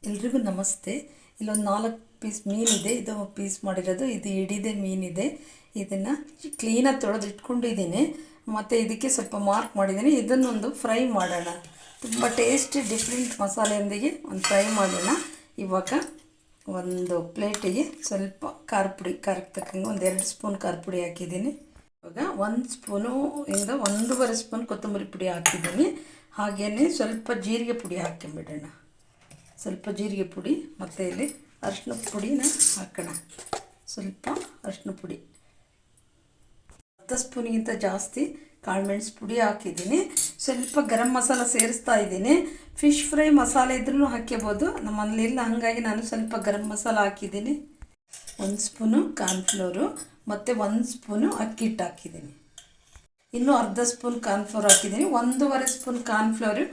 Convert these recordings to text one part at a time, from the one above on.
ಎಲ್ರಿಗೂ ನಮಸ್ತೆ. ಇಲ್ಲೊಂದು 4 ಪೀಸ್ ಮೀನಿದೆ. ಇದು ಪೀಸ್ ಮಾಡಿರೋದು. ಇದು ಹಿಡಿದೆ ಮೀನಿದೆ. ಇದನ್ನು ಕ್ಲೀನಾಗಿ ತೊಳೆದು ಇಟ್ಕೊಂಡಿದ್ದೀನಿ. ಮತ್ತು ಇದಕ್ಕೆ ಸ್ವಲ್ಪ ಮಾರ್ಕ್ ಮಾಡಿದ್ದೀನಿ. ಇದನ್ನೊಂದು ಫ್ರೈ ಮಾಡೋಣ. ತುಂಬ ಟೇಸ್ಟಿ ಡಿಫ್ರೆಂಟ್ ಮಸಾಲೆಯೊಂದಿಗೆ ಒಂದು ಫ್ರೈ ಮಾಡೋಣ. ಇವಾಗ ಒಂದು ಪ್ಲೇಟಿಗೆ ಸ್ವಲ್ಪ ಖಾರ ಪುಡಿ, ಖಾರಕ್ಕೆ ತಕ್ಕಂಗೆ ಒಂದು 2 ಸ್ಪೂನ್ ಖಾರ ಪುಡಿ ಹಾಕಿದ್ದೀನಿ. ಇವಾಗ 1 ಸ್ಪೂನು ಇಂದ 1.5 ಸ್ಪೂನ್ ಕೊತ್ತಂಬರಿ ಪುಡಿ ಹಾಕಿದ್ದೀನಿ. ಹಾಗೆಯೇ ಸ್ವಲ್ಪ ಜೀರಿಗೆ ಪುಡಿ ಹಾಕ್ಕೊಂಬಿಡೋಣ. ಸ್ವಲ್ಪ ಜೀರಿಗೆ ಪುಡಿ ಮತ್ತು ಇಲ್ಲಿ ಅರಿಶಿನ ಪುಡಿನ ಹಾಕೋಣ. ಸ್ವಲ್ಪ ಅರಿಶಿನ ಪುಡಿ, 10 ಸ್ಪೂನಿಗಿಂತ ಜಾಸ್ತಿ ಕಾಳುಮೆಣಸು ಪುಡಿ ಹಾಕಿದ್ದೀನಿ. ಸ್ವಲ್ಪ ಗರಂ ಮಸಾಲ ಸೇರಿಸ್ತಾ ಇದ್ದೀನಿ. ಫಿಶ್ ಫ್ರೈ ಮಸಾಲೆ ಇದ್ರೂ ಹಾಕ್ಕೋಬೋದು, ನಮ್ಮಲ್ಲಿ ಇಲ್ಲ, ಹಾಗಾಗಿ ನಾನು ಸ್ವಲ್ಪ ಗರಂ ಮಸಾಲ ಹಾಕಿದ್ದೀನಿ. 1 ಸ್ಪೂನು ಕಾರ್ನ್ಫ್ಲೋರು ಮತ್ತು 1 ಸ್ಪೂನು ಅಕ್ಕಿ ಹಿಟ್ಟು ಹಾಕಿದ್ದೀನಿ. ಇನ್ನೂ ಅರ್ಧ ಸ್ಪೂನ್ ಕಾರ್ನ್ಫ್ಲೋರ್ ಹಾಕಿದ್ದೀನಿ. 1.5 ಸ್ಪೂನ್ ಕಾರ್ನ್ಫ್ಲೋರು,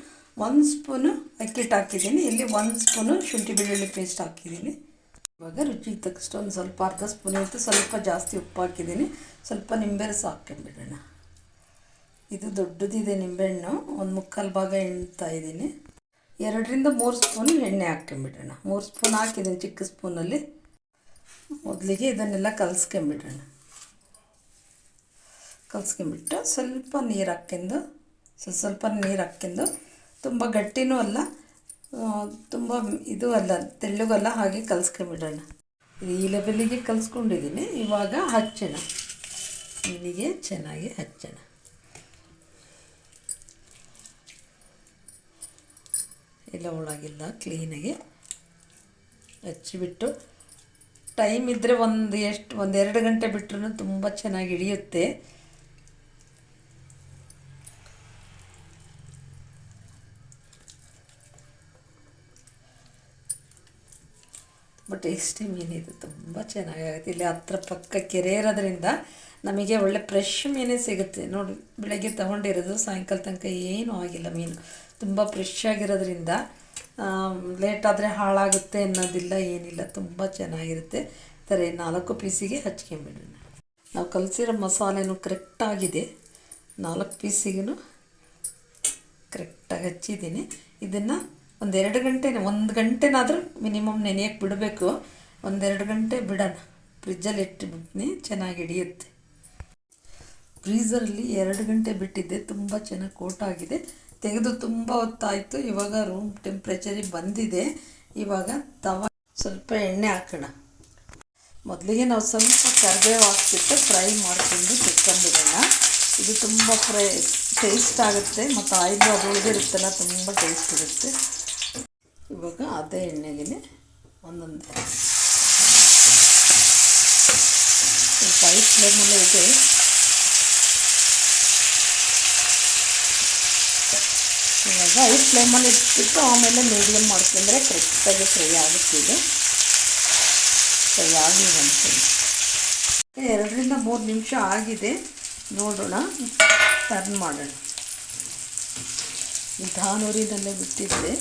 1 ಸ್ಪೂನು ಅಕ್ಕಿ ಹಿಟ್ಟು ಹಾಕಿದ್ದೀನಿ. ಇಲ್ಲಿ 1 ಸ್ಪೂನು ಶುಂಠಿ ಬೆಳ್ಳುಳ್ಳಿ ಪೇಸ್ಟ್ ಹಾಕಿದ್ದೀನಿ. ಇವಾಗ ರುಚಿಗೆ ತಕ್ಕಷ್ಟು ಒಂದು ಸ್ವಲ್ಪ ಅರ್ಧ ಸ್ಪೂನಿಗಿಂತ ಸ್ವಲ್ಪ ಜಾಸ್ತಿ ಉಪ್ಪು ಹಾಕಿದ್ದೀನಿ. ಸ್ವಲ್ಪ ನಿಂಬೆರಸ ಹಾಕ್ಕೊಂಬಿಡೋಣ. ಇದು ದೊಡ್ಡದಿದೆ ನಿಂಬೆಹಣ್ಣು, 1/4 ಭಾಗ ಎಣ್ತಾ ಇದ್ದೀನಿ. 2ರಿಂದ 3 ಸ್ಪೂನ್ ಎಣ್ಣೆ ಹಾಕ್ಕೊಂಬಿಡೋಣ. 3 ಸ್ಪೂನ್ ಹಾಕಿದ್ದೀನಿ ಚಿಕ್ಕ ಸ್ಪೂನಲ್ಲಿ. ಮೊದಲಿಗೆ ಇದನ್ನೆಲ್ಲ ಕಲಿಸ್ಕೊಂಬಿಡೋಣ. ಕಲಿಸ್ಕೊಂಬಿಟ್ಟು ಸ್ವಲ್ಪ ನೀರು ಹಾಕ್ಕೊಂಡು ಸ್ವಲ್ಪ ನೀರು ಹಾಕ್ಕೊಂಡು, ತುಂಬ ಗಟ್ಟಿನೂ ಅಲ್ಲ, ತುಂಬ ಇದು ಅಲ್ಲ, ತೆಳ್ಳಗಲ್ಲ, ಹಾಗೆ ಕಲಿಸ್ಕೊಂಬಿಡೋಣ. ಈ ಲೆವೆಲ್ಲಿಗೆ ಕಲಿಸ್ಕೊಂಡಿದ್ದೀನಿ. ಇವಾಗ ಹಚ್ಚೋಣ, ಮೀನಿಗೆ ಚೆನ್ನಾಗಿ ಹಚ್ಚೋಣ. ಎಲ್ಲ ಒಳಗಿಲ್ಲ, ಕ್ಲೀನಾಗಿ ಹಚ್ಚಿಬಿಟ್ಟು ಟೈಮ್ ಇದ್ದರೆ ಒಂದು 2 ಗಂಟೆ ಬಿಟ್ಟರೂ ತುಂಬ ಚೆನ್ನಾಗಿ ಹಿಡಿಯುತ್ತೆ. ತುಂಬ ಟೇಸ್ಟಿ ಮೀನಿದು, ತುಂಬ ಚೆನ್ನಾಗಾಗುತ್ತೆ. ಇಲ್ಲಿ ಹತ್ರ ಪಕ್ಕ ಕೆರೆ ಇರೋದ್ರಿಂದ ನಮಗೆ ಒಳ್ಳೆ ಫ್ರೆಶ್ ಮೀನೇ ಸಿಗುತ್ತೆ. ನೋಡಿ, ಬೆಳಗ್ಗೆ ತೊಗೊಂಡಿರೋದು, ಸಾಯಂಕಾಲ ತನಕ ಏನೂ ಆಗಿಲ್ಲ. ಮೀನು ತುಂಬ ಫ್ರೆಶ್ ಆಗಿರೋದ್ರಿಂದ ಲೇಟಾದರೆ ಹಾಳಾಗುತ್ತೆ ಅನ್ನೋದಿಲ್ಲ, ಏನಿಲ್ಲ, ತುಂಬ ಚೆನ್ನಾಗಿರುತ್ತೆ. ಈ ಥರ 4 ಪೀಸಿಗೆ ಹಚ್ಕೊಂಬಿಡೋಣ. ನಾವು ಕಲಸಿರೋ ಮಸಾಲೆನೂ ಕರೆಕ್ಟಾಗಿದೆ. 4 ಪೀಸಿಗೂ ಕರೆಕ್ಟಾಗಿ ಹಚ್ಚಿದ್ದೀನಿ. ಇದನ್ನು ಒಂದು 2 ಗಂಟೆ, 1 ಗಂಟೆನಾದರೂ ಮಿನಿಮಮ್ ನೆನೆಯೋಕ್ಕೆ ಬಿಡಬೇಕು. 1-2 ಗಂಟೆ ಬಿಡೋಣ. ಫ್ರಿಜ್ಜಲ್ಲಿ ಇಟ್ಟುಬಿಡ್ತೀನಿ, ಚೆನ್ನಾಗಿ ಹಿಡಿಯುತ್ತೆ. ಫ್ರೀಝರಲ್ಲಿ 2 ಗಂಟೆ ಬಿಟ್ಟಿದ್ದೆ, ತುಂಬ ಚೆನ್ನಾಗಿ ಕೋಟಾಗಿದೆ. ತೆಗೆದು ತುಂಬ ಹೊತ್ತಾಯಿತು. ಇವಾಗ ರೂಮ್ ಟೆಂಪ್ರೇಚರಿಗೆ ಬಂದಿದೆ. ಇವಾಗ ಸ್ವಲ್ಪ ಎಣ್ಣೆ ಹಾಕೋಣ. ಮೊದಲಿಗೆ ನಾವು ಸ್ವಲ್ಪ ಕರಿಬೇವು ಹಾಕ್ಬಿಟ್ಟು ಫ್ರೈ ಮಾಡಿಕೊಂಡು ತೆಕ್ಕೊಂಬಿಡೋಣ. ಇದು ತುಂಬ ಟೇಸ್ಟ್ ಆಗುತ್ತೆ, ಮತ್ತು ಆಯಿಲು ಅದು ಉಳಿದಿರುತ್ತಲ್ಲ, ತುಂಬ ಟೇಸ್ಟ್ ಇರುತ್ತೆ. ಇವಾಗ ಅದೇ ಎಣ್ಣೆಗೆ ಒಂದೊಂದು ಸ್ವಲ್ಪ ಹೈ ಫ್ಲೇಮಲ್ಲೇ ಇದೆ. ಇವಾಗ ಹೈ ಫ್ಲೇಮಲ್ಲಿ ಇಟ್ಬಿಟ್ಟು ಆಮೇಲೆ ಮೀಡಿಯಮ್ ಮಾಡ್ಕೊಂಡ್ರೆ ಕರೆಕ್ಟಾಗಿ ಫ್ರೈ ಆಗುತ್ತೆ. ಇದು ಫ್ರೈ ಆಗಿ ಅನ್ಕೊಂಡು 2ರಿಂದ 3 ನಿಮಿಷ ಆಗಿದೆ. ನೋಡೋಣ, ಟರ್ನ್ ಮಾಡೋಣ. ನಿಧಾನೂರಿನಲ್ಲೇ ಬಿಟ್ಟಿದ್ದೆ.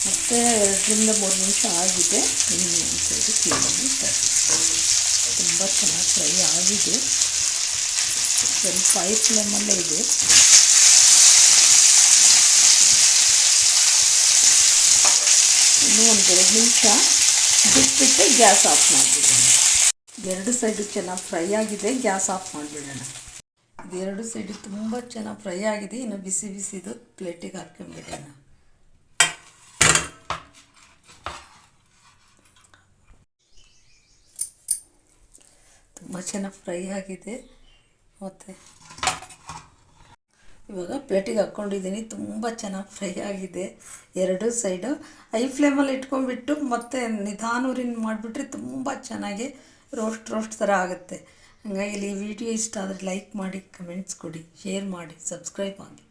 ಮತ್ತು 2ರಿಂದ 3 ನಿಮಿಷ ಆಗಿದೆ. ಇನ್ನು ಒಂದು ಸೈಡು ಕ್ಲೀನಾಗಿ ತುಂಬ ಚೆನ್ನಾಗಿ ಫ್ರೈ ಆಗಿದೆ. ಸ್ವಲ್ಪ ಹೈ ಫ್ಲೇಮಲ್ಲೇ ಇದೆ. ಇನ್ನೂ ಒಂದು 2 ನಿಮಿಷ ಬಿಟ್ಬಿಟ್ಟು ಗ್ಯಾಸ್ ಆಫ್ ಮಾಡಿಬಿಡೋಣ. 2 ಸೈಡು ಚೆನ್ನಾಗಿ ಫ್ರೈ ಆಗಿದೆ. ಗ್ಯಾಸ್ ಆಫ್ ಮಾಡಿಬಿಡೋಣ. ಇದು 2 ಸೈಡು ತುಂಬ ಚೆನ್ನಾಗಿ ಫ್ರೈ ಆಗಿದೆ. ಇನ್ನು ಬಿಸಿ ಬಿಸಿದು ಪ್ಲೇಟಿಗೆ ಹಾಕ್ಕೊಂಬಿಡೋಣ. ತುಂಬ ಚೆನ್ನಾಗಿ ಫ್ರೈ ಆಗಿದೆ. ಮತ್ತು ಇವಾಗ ಪ್ಲೇಟಿಗೆ ಹಾಕ್ಕೊಂಡಿದ್ದೀನಿ. ತುಂಬ ಚೆನ್ನಾಗಿ ಫ್ರೈ ಆಗಿದೆ 2 ಸೈಡು. ಹೈ ಫ್ಲೇಮಲ್ಲಿ ಇಟ್ಕೊಂಡ್ಬಿಟ್ಟು ಮತ್ತು ನಿಧಾನೂರಿನ ಮಾಡಿಬಿಟ್ರೆ ತುಂಬ ಚೆನ್ನಾಗಿ ರೋಸ್ಟ್ ಥರ ಆಗುತ್ತೆ. ಹಾಗಾಗಿ ಈ ವಿಡಿಯೋ ಇಷ್ಟ ಆದರೆ ಲೈಕ್ ಮಾಡಿ, ಕಮೆಂಟ್ಸ್ ಕೊಡಿ, ಶೇರ್ ಮಾಡಿ, ಸಬ್ಸ್ಕ್ರೈಬ್ ಆಗಿ.